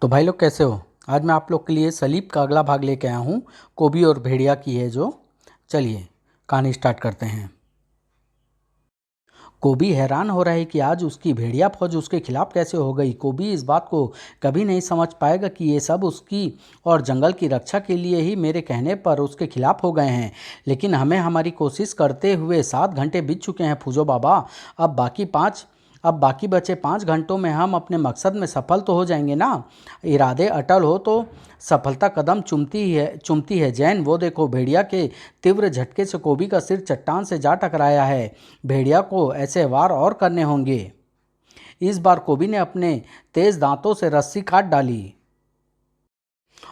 तो भाई लोग कैसे हो। आज मैं आप लोग के लिए सलीब का अगला भाग लेके आया हूँ। कोबी और भेड़िया की है जो। चलिए कहानी स्टार्ट करते हैं। कोबी हैरान हो रहा है कि आज उसकी भेड़िया फौज उसके खिलाफ कैसे हो गई। कोबी इस बात को कभी नहीं समझ पाएगा कि ये सब उसकी और जंगल की रक्षा के लिए ही मेरे कहने पर उसके खिलाफ हो गए हैं। लेकिन हमें हमारी कोशिश करते हुए 7 घंटे बीत चुके हैं फूजो बाबा। अब बाकी बचे 5 घंटों में हम अपने मकसद में सफल तो हो जाएंगे ना। इरादे अटल हो तो सफलता कदम चुमती है जैन। वो देखो, भेड़िया के तीव्र झटके से कोबी का सिर चट्टान से जा टकराया है। भेड़िया को ऐसे वार और करने होंगे। इस बार कोबी ने अपने तेज दांतों से रस्सी काट डाली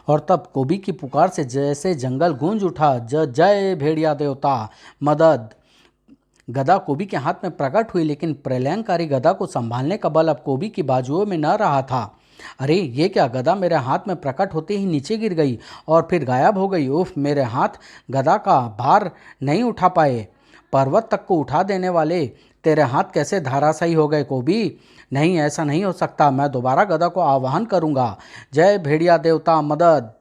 और तब कोबी की पुकार से जैसे जंगल गूंज उठा, जय भेड़िया देवता, मदद। गदा कोबी के हाथ में प्रकट हुई, लेकिन प्रलयंकारी गदा को संभालने का बल अब कोबी की बाजुओं में न रहा था। अरे ये क्या, गदा मेरे हाथ में प्रकट होते ही नीचे गिर गई और फिर गायब हो गई। उफ, मेरे हाथ गदा का भार नहीं उठा पाए। पर्वत तक को उठा देने वाले तेरे हाथ कैसे धराशायी हो गए कोबी। नहीं, ऐसा नहीं हो सकता। मैं दोबारा गदा को आह्वान करूंगा। जय भेड़िया देवता, मदद।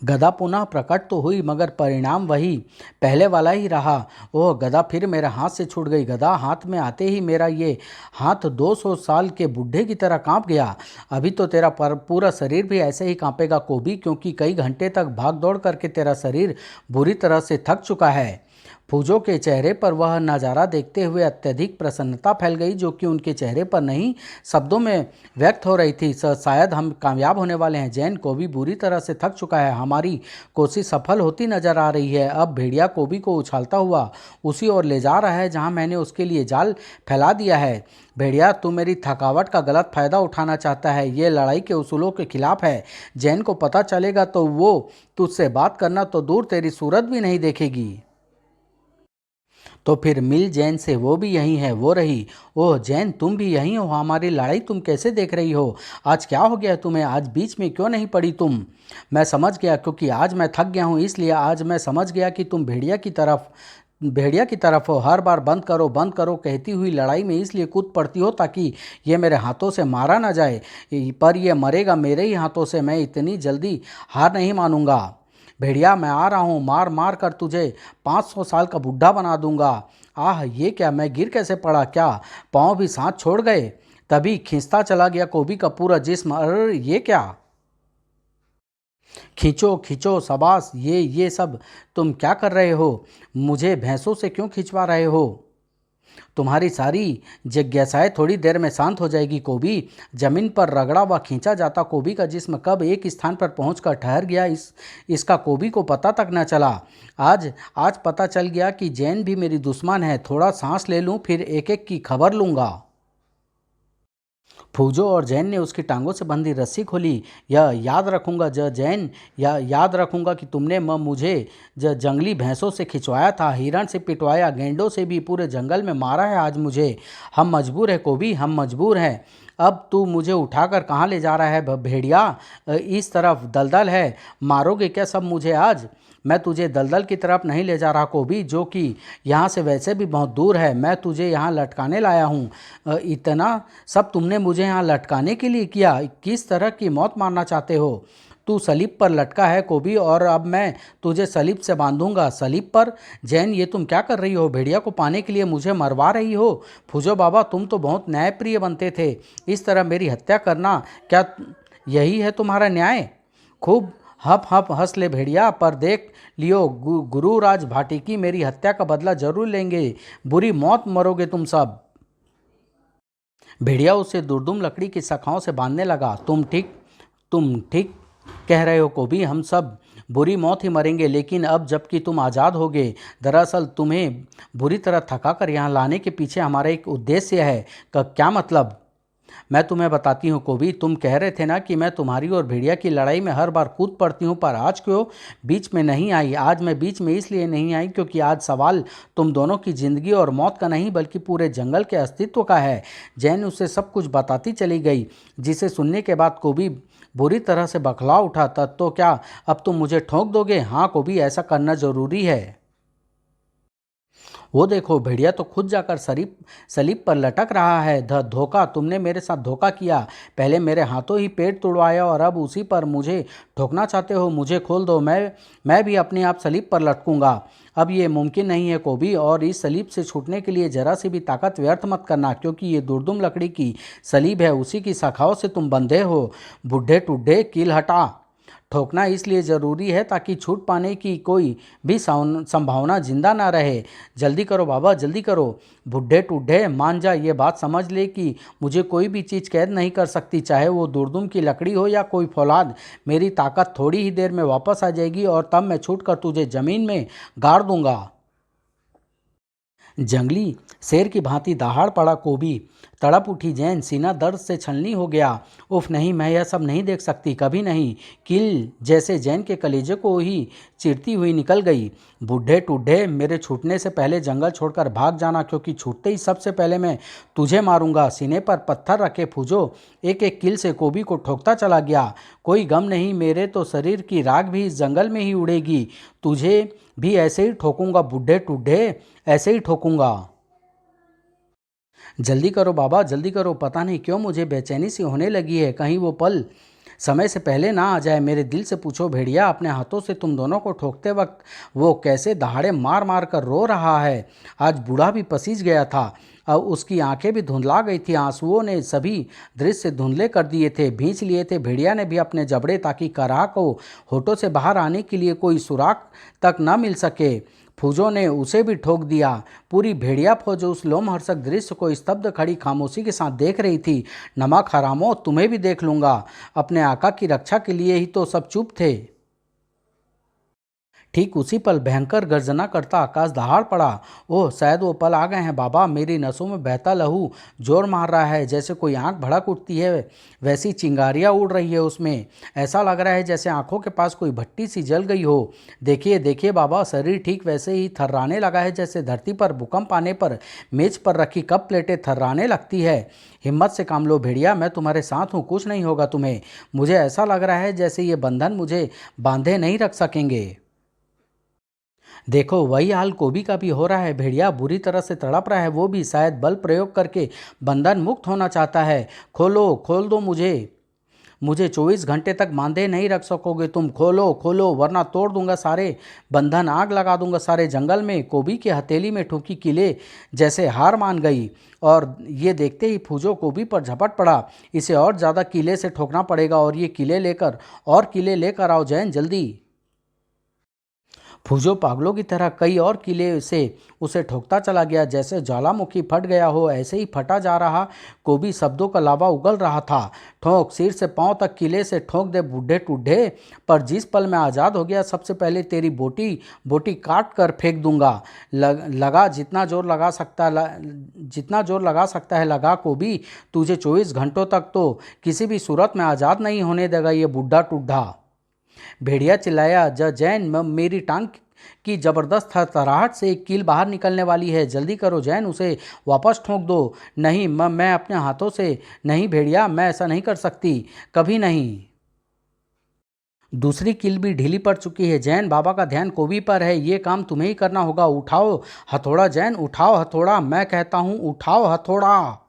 गदा पुनः प्रकट तो हुई, मगर परिणाम वही पहले वाला ही रहा। ओह, गदा फिर मेरे हाथ से छूट गई। गदा हाथ में आते ही मेरा ये हाथ 200 साल के बूढ़े की तरह कांप गया। अभी तो तेरा पूरा शरीर भी ऐसे ही कांपेगा कोबी, क्योंकि कई घंटे तक भाग दौड़ करके तेरा शरीर बुरी तरह से थक चुका है। फूजो के चेहरे पर वह नज़ारा देखते हुए अत्यधिक प्रसन्नता फैल गई, जो कि उनके चेहरे पर नहीं, शब्दों में व्यक्त हो रही थी। शायद हम कामयाब होने वाले हैं। जैन, कोबी बुरी तरह से थक चुका है। हमारी कोशिश सफल होती नजर आ रही है। अब भेड़िया कोबी को उछालता हुआ उसी ओर ले जा रहा है जहां मैंने उसके लिए जाल फैला दिया है। भेड़िया, तू मेरी थकावट का गलत फायदा उठाना चाहता है। ये लड़ाई के उसूलों के खिलाफ है। जैन को पता चलेगा तो वो तुझसे बात करना तो दूर, तेरी सूरत भी नहीं देखेगी। तो फिर मिल जैन से, वो भी यही है। वो रही। ओह जैन, तुम भी यही हो। हमारी लड़ाई तुम कैसे देख रही हो? आज क्या हो गया तुम्हें? आज बीच में क्यों नहीं पड़ी तुम? मैं समझ गया, क्योंकि आज मैं थक गया हूँ। इसलिए आज मैं समझ गया कि तुम भेड़िया की तरफ हो। हर बार बंद करो बंद करो कहती हुई लड़ाई में इसलिए कूद पड़ती हो ताकि ये मेरे हाथों से मारा ना जाए। पर ये मरेगा मेरे ही हाथों से। मैं इतनी जल्दी हार नहीं मानूंगा। भेड़िया, मैं आ रहा हूँ। मार मार कर तुझे 500 साल का बुढ़ा बना दूंगा। आह, ये क्या, मैं गिर कैसे पड़ा? क्या पाँव भी साथ छोड़ गए? तभी खींचता चला गया कोबी का पूरा जिस्म। अरे ये क्या, खींचो खींचो, शाबाश। ये सब तुम क्या कर रहे हो? मुझे भैंसों से क्यों खिंचवा रहे हो? तुम्हारी सारी जिज्ञासाएं थोड़ी देर में शांत हो जाएगी कोबी। जमीन पर रगड़ा व खींचा जाता कोबी का जिस्म कब एक स्थान पर पहुंचकर ठहर गया, इसका कोबी को पता तक न चला। आज आज पता चल गया कि जैन भी मेरी दुश्मन है। थोड़ा सांस ले लूं, फिर एक एक की खबर लूंगा। फूजो और जैन ने उसकी टांगों से बंधी रस्सी खोली। यह याद रखूंगा जैन, या याद रखूंगा कि तुमने मुझे जंगली भैंसों से खिंचवाया था, हिरण से पिटवाया, गेंडों से भी पूरे जंगल में मारा है आज मुझे। हम मजबूर है कोबी, हम मजबूर हैं। अब तू मुझे उठाकर कहाँ ले जा रहा है भेड़िया? इस तरफ दलदल है। मारोगे क्या सब मुझे आज? मैं तुझे दलदल की तरफ नहीं ले जा रहा कोबी, जो कि यहाँ से वैसे भी बहुत दूर है। मैं तुझे यहाँ लटकाने लाया हूँ। इतना सब तुमने मुझे यहाँ लटकाने के लिए किया? किस तरह की मौत मारना चाहते हो? तू सलीब पर लटका है कोबी, और अब मैं तुझे सलीब से बांधूंगा। सलीब पर? जैन, ये तुम क्या कर रही हो? भेड़िया को पाने के लिए मुझे मरवा रही हो? फूजो बाबा, तुम तो बहुत न्यायप्रिय बनते थे। इस तरह मेरी हत्या करना, क्या यही है तुम्हारा न्याय? खूब हप हप हंस ले भेड़िया, पर देख लियो, गुरुराज भाटी की मेरी हत्या का बदला जरूर लेंगे। बुरी मौत मरोगे तुम सब। भेड़िया उसे दुर्दुम लकड़ी की शाखाओं से बांधने लगा। तुम ठीक कह रहे हो कोबी, हम सब बुरी मौत ही मरेंगे। लेकिन अब जबकि तुम आज़ाद होगे, दरअसल तुम्हें बुरी तरह थका कर यहाँ लाने के पीछे हमारा एक उद्देश्य है। का क्या मतलब? मैं तुम्हें बताती हूँ कोबी। तुम कह रहे थे ना कि मैं तुम्हारी और भेड़िया की लड़ाई में हर बार कूद पड़ती हूँ, पर आज क्यों बीच में नहीं आई? आज मैं बीच में इसलिए नहीं आई क्योंकि आज सवाल तुम दोनों की जिंदगी और मौत का नहीं, बल्कि पूरे जंगल के अस्तित्व का है। जैन उसे सब कुछ बताती चली गई, जिसे सुनने के बाद कोबी बुरी तरह से बखला उठा। तब तो क्या अब तुम मुझे ठोक दोगे? हाँ कोबी, ऐसा करना जरूरी है। वो देखो भेड़िया तो खुद जाकर सलीब सलीब पर लटक रहा है। धोखा, तुमने मेरे साथ धोखा किया। पहले मेरे हाथों ही पेट तुड़वाया और अब उसी पर मुझे ठोकना चाहते हो। मुझे खोल दो, मैं भी अपने आप सलीब पर लटकूंगा। अब ये मुमकिन नहीं है कोबी, और इस सलीब से छूटने के लिए जरा सी भी ताकत व्यर्थ मत करना, क्योंकि ये दुर्दुम लकड़ी की सलीब है। उसी की शाखाओं से तुम बंधे हो। बुढ़े टुड्ढे, कील हटा। ठोकना इसलिए ज़रूरी है ताकि छूट पाने की कोई भी संभावना जिंदा ना रहे। जल्दी करो बाबा, जल्दी करो। बुढ़े टुड्ढे, मान जा, ये बात समझ ले कि मुझे कोई भी चीज़ कैद नहीं कर सकती, चाहे वो दुर्दुम की लकड़ी हो या कोई फौलाद। मेरी ताकत थोड़ी ही देर में वापस आ जाएगी और तब मैं छूट कर तुझे ज़मीन में गाड़ दूंगा। जंगली शेर की भांति दहाड़ पड़ा कोबी। तड़प उठी जैन, सीना दर्द से छलनी हो गया। उफ नहीं, मैं यह सब नहीं देख सकती, कभी नहीं। किल जैसे जैन के कलेजे को ही चिरती हुई निकल गई। बूढ़े टूढ़े, मेरे छूटने से पहले जंगल छोड़कर भाग जाना, क्योंकि छूटते ही सबसे पहले मैं तुझे मारूंगा। सीने पर पत्थर रखे फूजो एक एक किल से कोबी को ठोकता चला गया। कोई गम नहीं, मेरे तो शरीर की राख भी इस जंगल में ही उड़ेगी। तुझे भी ऐसे ही ठोकूंगा बूढ़े टूढ़े, ऐसे ही ठोकूंगा। जल्दी करो बाबा, जल्दी करो। पता नहीं क्यों मुझे बेचैनी सी होने लगी है, कहीं वो पल समय से पहले ना आ जाए। मेरे दिल से पूछो भेड़िया, अपने हाथों से तुम दोनों को ठोकते वक्त वो कैसे दहाड़े मार मार कर रो रहा है। आज बूढ़ा भी पसीज गया था, अब उसकी आंखें भी धुंधला गई थी। आंसुओं ने सभी दृश्य धुंधले कर दिए थे, भींच लिए थे भेड़िया ने भी अपने जबड़े, ताकि कराह को होठों से बाहर आने के लिए कोई सुराग तक न मिल सके। फौजों ने उसे भी ठोक दिया। पूरी भेड़िया फौज उस लोमहर्षक दृश्य को स्तब्ध खड़ी खामोशी के साथ देख रही थी। नमक हरामो, तुम्हें भी देख लूंगा। अपने आका की रक्षा के लिए ही तो सब चुप थे। ठीक उसी पल भयंकर गर्जना करता आकाश दहाड़ पड़ा। ओह, शायद वो पल आ गए हैं बाबा। मेरी नसों में बहता लहू जोर मार रहा है, जैसे कोई आंख भड़क उठती है वैसी चिंगारियां उड़ रही है उसमें। ऐसा लग रहा है जैसे आंखों के पास कोई भट्टी सी जल गई हो। देखिए देखिए बाबा, शरीर ठीक वैसे ही थर्राने लगा है, जैसे धरती पर भूकंप आने पर मेज पर रखी कप प्लेटें थर्राने लगती है। हिम्मत से काम लो भेड़िया, मैं तुम्हारे साथ हूँ, कुछ नहीं होगा तुम्हें। मुझे ऐसा लग रहा है जैसे ये बंधन मुझे बांधे नहीं रख सकेंगे। देखो, वही हाल कोबी का भी हो रहा है। भेड़िया बुरी तरह से तड़प रहा है, वो भी शायद बल प्रयोग करके बंधन मुक्त होना चाहता है। खोलो, खोल दो मुझे। मुझे 24 घंटे तक बांधे नहीं रख सकोगे तुम। खोलो खोलो, वरना तोड़ दूंगा सारे बंधन, आग लगा दूंगा सारे जंगल में। कोबी की हथेली में ठुकी किले जैसे हार मान गई, और ये देखते ही फूजो कोबी पर झपट पड़ा। इसे और ज़्यादा किले से ठोकना पड़ेगा, और ये किले लेकर आओ जैन, जल्दी। फूजो पागलों की तरह कई और किले से उसे ठोकता चला गया। जैसे ज्वालामुखी फट गया हो, ऐसे ही फटा जा रहा। कोबी शब्दों का लावा उगल रहा था। ठोंक, सिर से पांव तक किले से ठोक दे बूढ़े टूढ़े। पर जिस पल मैं आज़ाद हो गया, सबसे पहले तेरी बोटी बोटी काट कर फेंक दूंगा। लगा जितना जोर लगा सकता है लगा कोबी। तुझे 24 घंटों तक तो किसी भी सूरत में आज़ाद नहीं होने देगा ये बूढ़ा टूढ़ा। भेड़िया चिल्लाया, जैन, मेरी टांग की जबरदस्त थरथराहट से एक कील बाहर निकलने वाली है। जल्दी करो जैन, उसे वापस ठोक दो। नहीं, मैं अपने हाथों से नहीं भेड़िया, मैं ऐसा नहीं कर सकती, कभी नहीं। दूसरी कील भी ढीली पड़ चुकी है। जैन, बाबा का ध्यान कोबी पर है, ये काम तुम्हें ही करना होगा। उठाओ हथौड़ा जैन, उठाओ हथौड़ा, मैं कहता हूँ उठाओ हथौड़ा।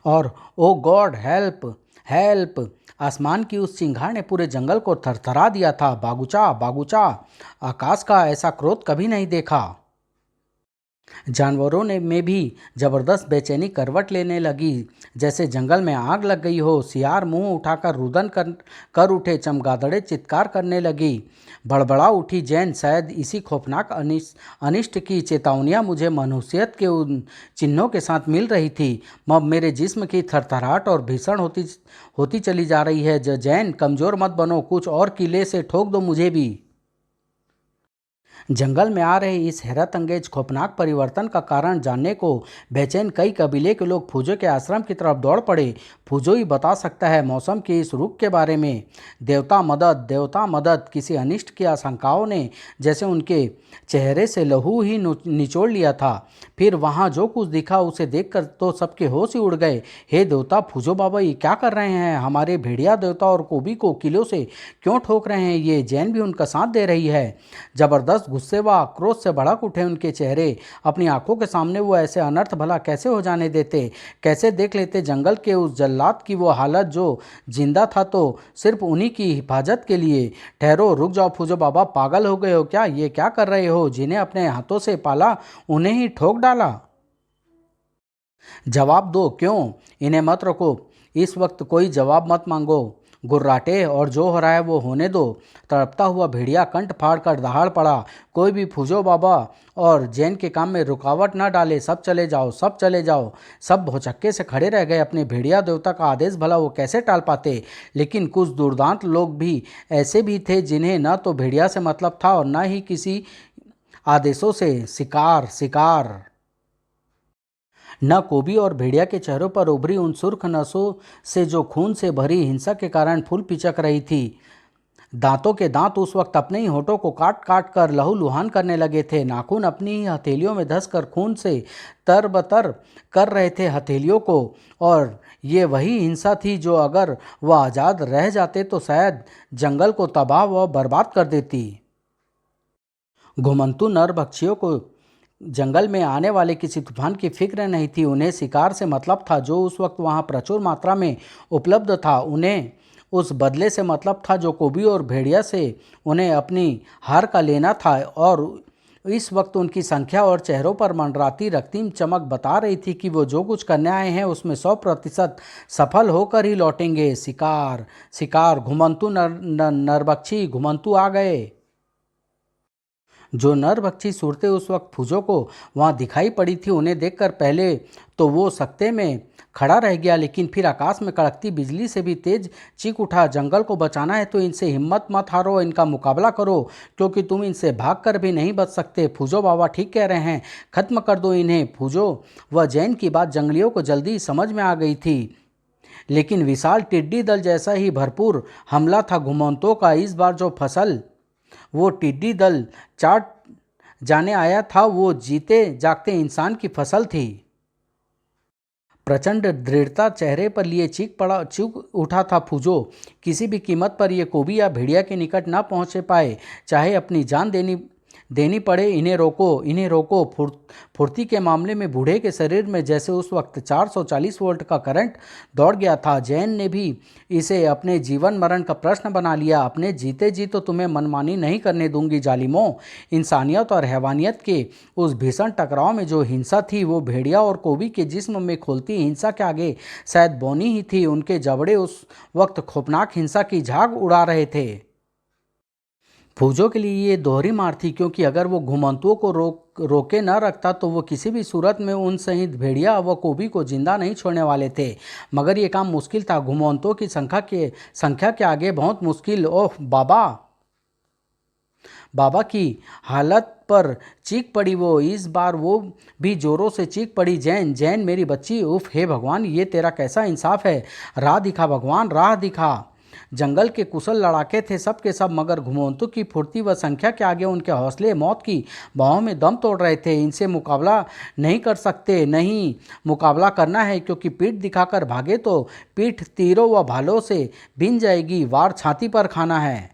और ओ गॉड, हेल्प हेल्प। आसमान की उस चिंगार ने पूरे जंगल को थरथरा दिया था। बागुचा बागुचा, आकाश का ऐसा क्रोध कभी नहीं देखा। जानवरों ने में भी जबरदस्त बेचैनी करवट लेने लगी, जैसे जंगल में आग लग गई हो। सियार मुंह उठाकर रुदन कर उठे। चमगादड़ें चित्कार करने लगी। बड़बड़ा उठी जैन, शायद इसी खौफनाक अनिष्ट की चेतावनियां मुझे मनुष्यत के उन चिन्हों के साथ मिल रही थी। अब मेरे जिस्म की थरथराहट और भीषण होती होती चली जा रही है। जैन, कमज़ोर मत बनो, कुछ और किले से ठोक दो मुझे भी। जंगल में आ रहे इस हैरत अंगेज खौफनाक परिवर्तन का कारण जानने को बेचैन कई कबीले के लोग फूजो के आश्रम की तरफ दौड़ पड़े। फूजो ही बता सकता है मौसम के इस रुख के बारे में। देवता मदद, देवता मदद। किसी अनिष्ट की आशंकाओं ने जैसे उनके चेहरे से लहू ही निचोड़ लिया था। फिर वहाँ जो कुछ दिखा उसे देखकर तो सबके होश ही उड़ गए। हे देवता, फूजो बाबा ये क्या कर रहे हैं? हमारे भेड़िया देवता और कोबी को किलों से क्यों ठोक रहे हैं? ये जैन भी उनका साथ दे रही है। जबरदस्त गुस्से व आक्रोश से भड़क उठे उनके चेहरे। अपनी आंखों के सामने वो ऐसे अनर्थ भला कैसे हो जाने देते, कैसे देख लेते जंगल के उस जल्लाद की वो हालत जो जिंदा था तो सिर्फ उन्हीं की हिफाजत के लिए। ठहरो, रुक जाओ फूजो बाबा, पागल हो गए हो क्या? ये क्या कर रहे हो? जिन्हें अपने हाथों से पाला उन्हें ही ठोक डाला। जवाब दो, क्यों? इन्हें मत रखो, इस वक्त कोई जवाब मत मांगो। गुर्राटे, और जो हो रहा है वो होने दो। तड़पता हुआ भेड़िया कंठ फाड़ कर दहाड़ पड़ा। कोई भी फूजो बाबा और जैन के काम में रुकावट न डाले, सब चले जाओ, सब चले जाओ। सब भौचक्के से खड़े रह गए। अपने भेड़िया देवता का आदेश भला वो कैसे टाल पाते? लेकिन कुछ दुर्दांत लोग भी ऐसे भी थे जिन्हें न तो भेड़िया से मतलब था और न ही किसी आदेशों से। शिकार शिकार। न कोबी और भेड़िया के चेहरों पर उभरी उन सुर्ख नसों से जो खून से भरी हिंसा के कारण फूल पिचक रही थी। दांतों के दांत उस वक्त अपने ही होठों को काट काट कर लहूलुहान करने लगे थे। नाखून अपनी ही हथेलियों में धंसकर खून से तरबतर कर रहे थे हथेलियों को। और ये वही हिंसा थी जो अगर वह आज़ाद रह जाते तो शायद जंगल को तबाह व बर्बाद कर देती। घुमंतु नरभक्षियों को जंगल में आने वाले किसी तूफान की फिक्र नहीं थी। उन्हें शिकार से मतलब था जो उस वक्त वहाँ प्रचुर मात्रा में उपलब्ध था। उन्हें उस बदले से मतलब था जो कोबी और भेड़िया से उन्हें अपनी हार का लेना था। और इस वक्त उनकी संख्या और चेहरों पर मंडराती रक्तीम चमक बता रही थी कि वो जो कुछ करने आए हैं उसमें 100% सफल होकर ही लौटेंगे। शिकार शिकार। घुमंतु नरभक्षी घुमंतु आ गए। जो नरभक्षी सूरतें उस वक्त फूजो को वहाँ दिखाई पड़ी थी, उन्हें देखकर पहले तो वो सकते में खड़ा रह गया, लेकिन फिर आकाश में कड़कती बिजली से भी तेज चीख उठा। जंगल को बचाना है तो इनसे हिम्मत मत हारो, इनका मुकाबला करो, क्योंकि तुम इनसे भाग कर भी नहीं बच सकते। फूजो बाबा ठीक कह रहे हैं, खत्म कर दो इन्हें। फूजो व जैन की बात जंगलियों को जल्दी समझ में आ गई थी, लेकिन विशाल टिड्डी दल जैसा ही भरपूर हमला था घुमंतों का। इस बार जो फसल वो टिड्डी दल चाट जाने आया था वो जीते जागते इंसान की फसल थी। प्रचंड दृढ़ता चेहरे पर लिए चीख उठा था फूजो। किसी भी कीमत पर ये कोबी या भेड़िया के निकट ना पहुंचे पाए, चाहे अपनी जान देनी पड़े। इन्हें रोको, इन्हें रोको। फुर्ती के मामले में बूढ़े के शरीर में जैसे उस वक्त 440 वोल्ट का करंट दौड़ गया था। जैन ने भी इसे अपने जीवन मरण का प्रश्न बना लिया। अपने जीते जी तो तुम्हें मनमानी नहीं करने दूंगी जालिमों। इंसानियत और हैवानियत के उस भीषण टकराव में जो हिंसा थी वो भेड़िया और कोबी के जिस्म में खोलती हिंसा के आगे शायद बौनी ही थी। उनके जबड़े उस वक्त खौफनाक हिंसा की झाग उड़ा रहे थे। फूजो के लिए ये दोहरी मार थी, क्योंकि अगर वो घुमंतुओं को रोके न रखता तो वो किसी भी सूरत में उन शहीद भेड़िया व कोबी को जिंदा नहीं छोड़ने वाले थे। मगर ये काम मुश्किल था, घुमंतुओं की संख्या के आगे बहुत मुश्किल। ओह बाबा, बाबा की हालत पर चीख पड़ी वो। इस बार वो भी जोरों से चीख पड़ी, जैन जैन मेरी बच्ची। उफ, हे भगवान, ये तेरा कैसा इंसाफ है। राह दिखा भगवान, राह दिखा। जंगल के कुशल लड़ाके थे सब के सब, मगर घुमंतु की फुर्ती व संख्या के आगे उनके हौसले मौत की बाहों में दम तोड़ रहे थे। इनसे मुकाबला नहीं कर सकते, नहीं मुकाबला करना है, क्योंकि पीठ दिखाकर भागे तो पीठ तीरों व भालों से भिन जाएगी। वार छाती पर खाना है।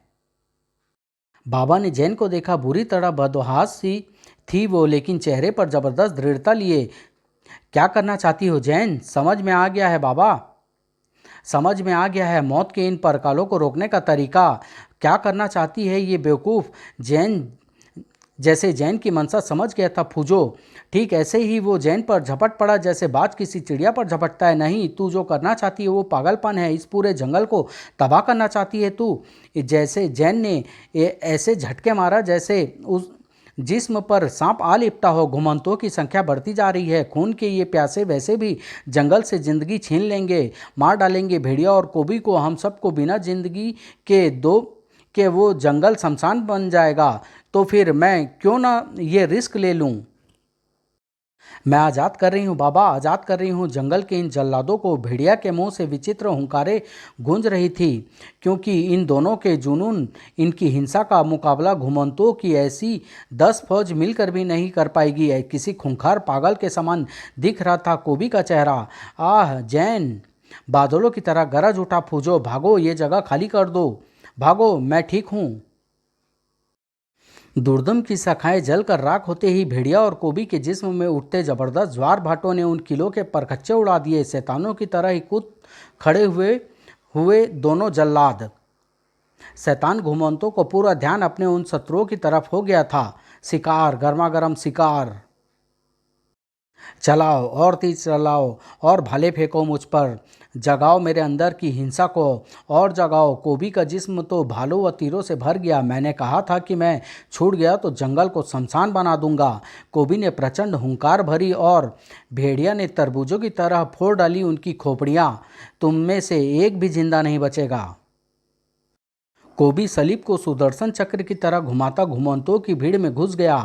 बाबा ने जैन को देखा। बुरी तरह बदहास सी थी वो, लेकिन चेहरे पर जबरदस्त दृढ़ता लिए। क्या करना चाहती हो जैन? समझ में आ गया है बाबा, समझ में आ गया है मौत के इन परकालों को रोकने का तरीका। क्या करना चाहती है ये बेवकूफ़? जैन जैसे जैन की मंशा समझ गया था फूजो, ठीक ऐसे ही वो जैन पर झपट पड़ा जैसे बाज किसी चिड़िया पर झपटता है। नहीं, तू जो करना चाहती है वो पागलपन है। इस पूरे जंगल को तबाह करना चाहती है तू। जैसे जैन ने ऐसे झटके मारा जैसे उस जिस्म पर सांप आ लिपटा हो। घुमंतुओं की संख्या बढ़ती जा रही है। खून के ये प्यासे वैसे भी जंगल से जिंदगी छीन लेंगे, मार डालेंगे। भेड़िया और कोबी को, हम सबको बिना जिंदगी के वो जंगल शमशान बन जाएगा। तो फिर मैं क्यों ना ये रिस्क ले लूं? मैं आज़ाद कर रही हूँ बाबा, आज़ाद कर रही हूँ। जंगल के इन जल्लादों को भेड़िया के मुंह से विचित्र हुंकारे गूंज रही थी, क्योंकि इन दोनों के जुनून, इनकी हिंसा का मुकाबला घुमंतुओं की ऐसी 10 फौज मिलकर भी नहीं कर पाएगी। किसी खूंखार पागल के समान दिख रहा था कोबी का चेहरा। आह जैन, बादलों की तरह गरज उठा फूजो, भागो, ये जगह खाली कर दो, भागो, मैं ठीक हूँ। दुर्दम की शाखाएं जलकर राख होते ही भेड़िया और कोबी के जिस्म में उठते जबरदस्त ज्वार भाटों ने उन किलों के परखच्चे उड़ा दिए। शैतानों की तरह ही कूद खड़े हुए हुए दोनों जल्लाद। शैतान घुमंतों को पूरा ध्यान अपने उन शत्रुओं की तरफ हो गया था। शिकार, गर्मा गर्म शिकार, चलाओ और तीर चलाओ और भाले फेंको मुझ पर, जगाओ मेरे अंदर की हिंसा को और जगाओ। कोबी का जिस्म तो भालों व तीरों से भर गया। मैंने कहा था कि मैं छूट गया तो जंगल को शमशान बना दूंगा। कोबी ने प्रचंड हुंकार भरी और भेड़िया ने तरबूजों की तरह फोड़ डाली उनकी खोपड़ियाँ। तुम में से एक भी जिंदा नहीं बचेगा। कोबी सलीब को सुदर्शन चक्र की तरह घुमाता घुमंतों की भीड़ में घुस गया।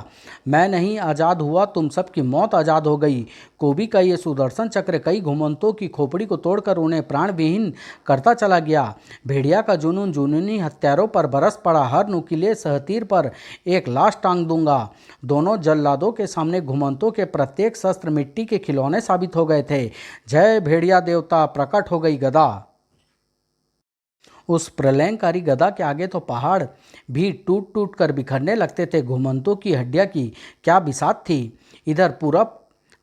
मैं नहीं आज़ाद हुआ, तुम सबकी मौत आज़ाद हो गई। कोबी का ये सुदर्शन चक्र कई घुमंतों की खोपड़ी को तोड़कर उन्हें प्राण विहीन करता चला गया। भेड़िया का जुनून जुनूनी हत्यारों पर बरस पड़ा। हर नुकीले सहतीर पर एक लाश टांग दूंगा। दोनों जल्लादों के सामने घुमंतों के प्रत्येक शस्त्र मिट्टी के खिलौने साबित हो गए थे। जय भेड़िया देवता, प्रकट हो गई गदा। उस प्रलयंकारी गदा के आगे तो पहाड़ भी टूट टूट कर बिखरने लगते थे। घुमंतों की हड्डियां की क्या बिसात थी। इधर पूरब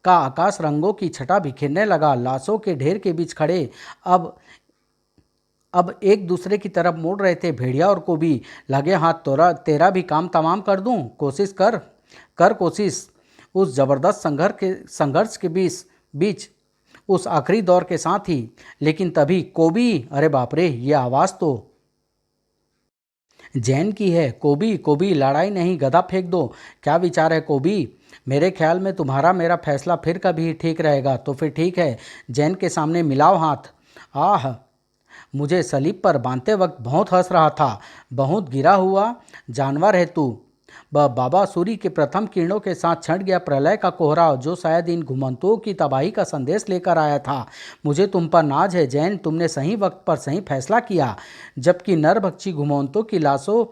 का आकाश रंगों की छटा बिखेरने लगा। लाशों के ढेर के बीच खड़े अब एक दूसरे की तरफ मुड़ रहे थे। भेड़िया और कोबी लगे हाथ, तेरा भी काम तमाम कर दूं, कोशिश कर कोशिश। उस जबरदस्त संघर्ष के बीच उस आखिरी दौर के साथ ही। लेकिन तभी कोबी, अरे बाप रे, ये आवाज़ तो जैन की है। कोबी कोबी, लड़ाई नहीं, गदा फेंक दो। क्या विचार है कोबी? मेरे ख्याल में तुम्हारा मेरा फैसला फिर कभी ठीक रहेगा। तो फिर ठीक है, जैन के सामने मिलाओ हाथ। आह, मुझे सलीब पर बांधते वक्त बहुत हंस रहा था। बहुत गिरा हुआ जानवर है तू। बाबा सूरी के प्रथम किरणों के साथ छंट गया प्रलय का कोहरा, जो शायद इन घुमंतुओं की तबाही का संदेश लेकर आया था। मुझे तुम पर नाज है जैन, तुमने सही वक्त पर सही फैसला किया। जबकि नरभक्षी घुमंतुओं की लाशों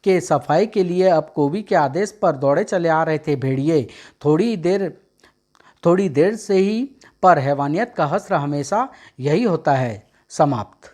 के सफाई के लिए अब कोबी के आदेश पर दौड़े चले आ रहे थे भेड़िए। थोड़ी देर से ही, पर हैवानियत का हश्र हमेशा यही होता है। समाप्त।